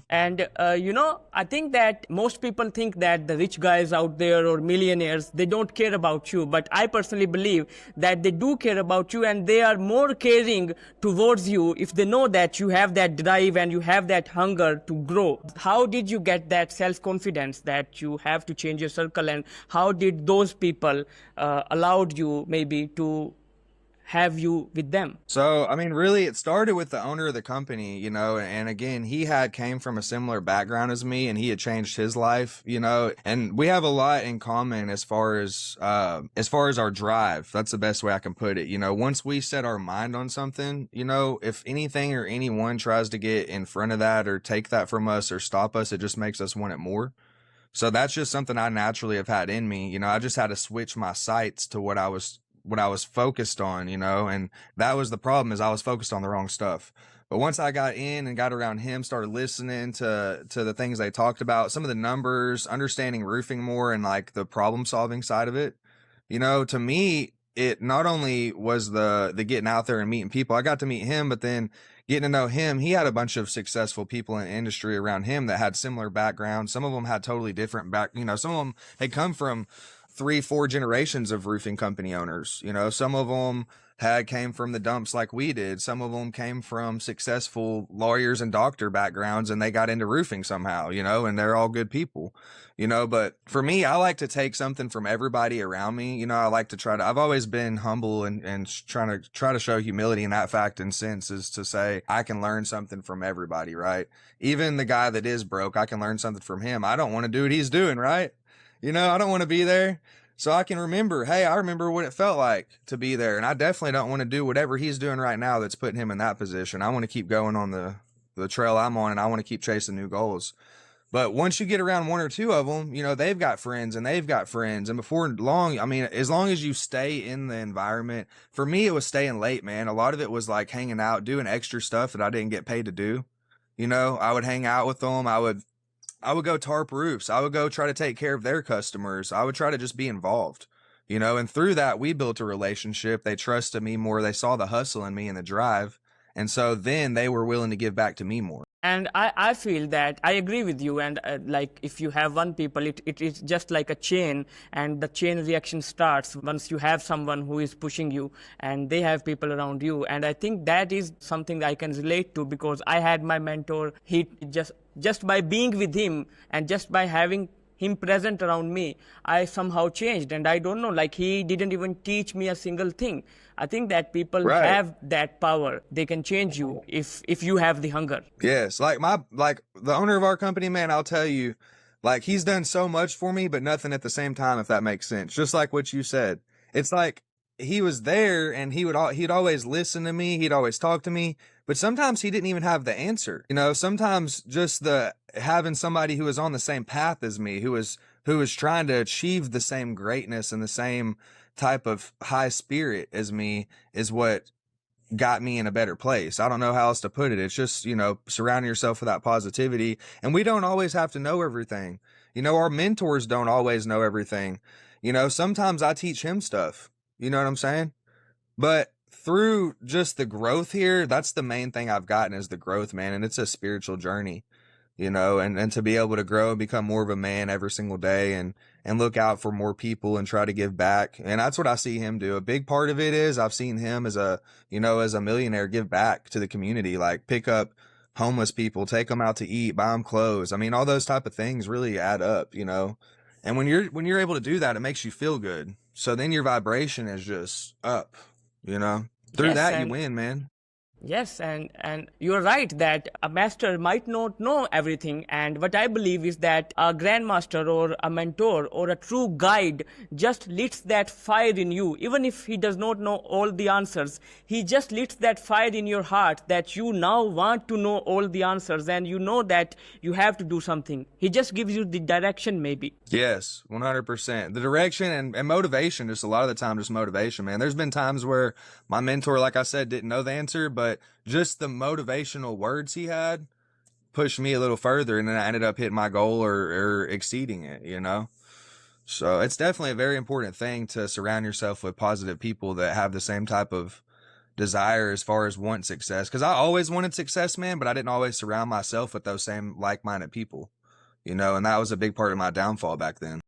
And, I think that most people think that the rich guys out there or millionaires, they don't care about you. But I personally believe that they do care about you, and they are more caring towards you if they know that you have that drive and you have that hunger to grow. How did you get that self-confidence that you have to change your circle, and how did those people allowed you maybe to have you with them? So, I mean, really, it started with the owner of the company, and again, came from a similar background as me, and he had changed his life, and we have a lot in common as far as our drive. That's the best way I can put it. Once we set our mind on something, if anything or anyone tries to get in front of that or take that from us or stop us, it just makes us want it more. So that's just something I naturally have had in me. I just had to switch my sights to what I was focused on, and that was the problem, is I was focused on the wrong stuff. But once I got in and got around him, started listening to the things they talked about, some of the numbers, understanding roofing more and like the problem solving side of it, to me, it not only was the getting out there and meeting people. I got to meet him, but then getting to know him, he had a bunch of successful people in the industry around him that had similar backgrounds. Some of them had totally different some of them had come from 3-4 generations of roofing company owners. Some of them came from the dumps like we did. Some of them came from successful lawyers and doctor backgrounds, and they got into roofing somehow, and they're all good people, but for me, I like to take something from everybody around me. I like to I've always been humble and try to show humility in that fact and sense, is to say, I can learn something from everybody, right? Even the guy that is broke, I can learn something from him. I don't want to do what he's doing, right? I don't want to be there. So I can remember, hey, I remember what it felt like to be there. And I definitely don't want to do whatever he's doing right now that's putting him in that position. I want to keep going on the trail I'm on, and I want to keep chasing new goals. But once you get around one or two of them, they've got friends and they've got friends. And before long, I mean, as long as you stay in the environment, for me, it was staying late, man. A lot of it was like hanging out, doing extra stuff that I didn't get paid to do. I would hang out with them. I would go tarp roofs. I would go try to take care of their customers. I would try to just be involved, and through that, we built a relationship. They trusted me more. They saw the hustle in me and the drive. And so then they were willing to give back to me more. And I feel that I agree with you. And like if you have one people, it is just like a chain, and the chain reaction starts once you have someone who is pushing you and they have people around you. And I think that is something I can relate to, because I had my mentor. He just by being with him and just by having him present around me, I somehow changed. And I don't know, like he didn't even teach me a single thing. I think that people Right. have that power. They can change you if you have the hunger. Yes. Like the owner of our company, man, I'll tell you, like he's done so much for me, but nothing at the same time, if that makes sense. Just like what you said. It's like he was there and he'd always listen to me. He'd always talk to me, but sometimes he didn't even have the answer. Sometimes just having somebody who was on the same path as me, who was trying to achieve the same greatness and the same type of high spirit as me, is what got me in a better place. I don't know how else to put it. It's just, surrounding yourself with that positivity. And we don't always have to know everything. Our mentors don't always know everything. Sometimes I teach him stuff. You know what I'm saying? But through just the growth here, that's the main thing I've gotten, is the growth, man. And it's a spiritual journey, and to be able to grow and become more of a man every single day, and look out for more people and try to give back. And that's what I see him do. A big part of it is I've seen him as a millionaire, give back to the community, like pick up homeless people, take them out to eat, buy them clothes. I mean, all those type of things really add up, and when you're able to do that, it makes you feel good. So then your vibration is just up, through Yes, that you and win, man. yes, and you're right that a master might not know everything. And what I believe is that a grandmaster or a mentor or a true guide just lights that fire in you. Even if he does not know all the answers, he just lights that fire in your heart that you now want to know all the answers, and you know that you have to do something. He just gives you the direction, maybe. Yes, 100%. The direction and motivation, just a lot of the time, just motivation, man. There's been times where my mentor, like I said, didn't know the answer, but just the motivational words he had pushed me a little further, and then I ended up hitting my goal or exceeding it. So it's definitely a very important thing to surround yourself with positive people that have the same type of, desire as far as want success. Cause I always wanted success, man, but I didn't always surround myself with those same like-minded people, you know, and that was a big part of my downfall back then.